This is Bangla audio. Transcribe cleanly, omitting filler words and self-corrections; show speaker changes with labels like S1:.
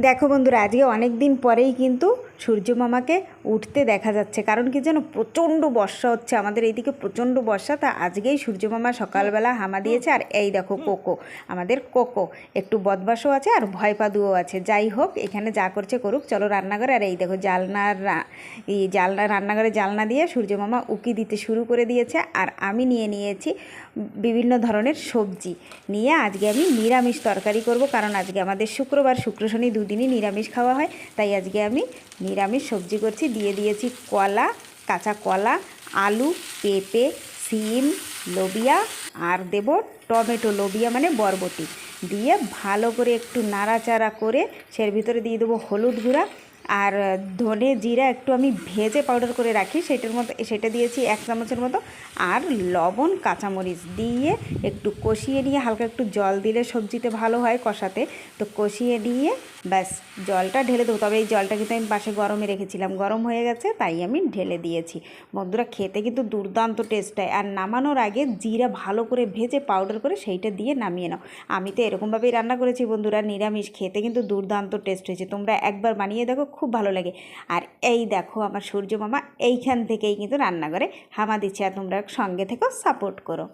S1: দেখো বন্ধুরা, আজকে অনেক দিন পরেই কিন্তু সূর্য মামাকে উঠতে দেখা যাচ্ছে। কারণ কি যেন প্রচণ্ড বর্ষা হচ্ছে, আমাদের এইদিকে প্রচণ্ড বর্ষা। তা আজকেই সূর্য মামা সকালবেলা হামা দিয়েছে। আর এই দেখো কোকো, আমাদের কোকো একটু বদমাশও আছে আর ভয়পাদুও আছে। যাই হোক, এখানে যা করছে করুক, চলো রান্নাঘরে। আর এই দেখো রান্নাঘরে জালনা দিয়ে সূর্য মামা উকি দিতে শুরু করে দিয়েছে। আর আমি নিয়ে নিয়েছি বিভিন্ন ধরনের সবজি নিয়ে আজকে আমি নিরামিষ তরকারি করব। কারণ আজকে আমাদের শুক্রবার, শুক্র শনি দুদিনই নিরামিষ খাওয়া হয়। তাই আজকে আমি নিরামিষ সবজি করছি। দিয়ে দিয়েছি কলা, কাঁচা কলা, আলু, পেঁপে, সিম, লোবিয়া, আর দেব টমেটো। লোবিয়া মানে বরবটি দিয়ে ভালো করে একটু নাড়াচাড়া করে সের ভিতরে দিয়ে দেবো হলুদ গুঁড়া আর ধনে জিরা একটু আমি ভেজে পাউডার করে রাখি, সেটা দিয়েছি 1 চামচের মতো। আর লবণ, কাঁচামরিচ দিয়ে একটু কষিয়ে নিয়ে হালকা একটু জল দিলে সবজিতে ভালো হয় কষাতে। তো কষিয়ে নিয়ে ব্যাস জলটা ঢেলে দেবো। তবে এই জলটা কিন্তু আমি পাশে গরমে রেখেছিলাম, গরম হয়ে গেছে তাই আমি ঢেলে দিয়েছি। বন্ধুরা, খেতে কিন্তু দুর্দান্ত টেস্ট হয়। আর নামানোর আগে জিরা ভালো করে ভেজে পাউডার করে সেইটা দিয়ে নামিয়ে নাও। আমি তো এরকমভাবেই রান্না করেছি বন্ধুরা, নিরামিষ। খেতে কিন্তু দুর্দান্ত টেস্ট হয়েছে। তোমরা একবার বানিয়ে দেখো, খুব ভালো লাগে। আর এই দেখো আমার সূর্য মামা এইখান থেকেই কিন্তু রান্নাঘরে হামা দিচ্ছে। আর তোমরা সঙ্গে থেকেও সাপোর্ট করো।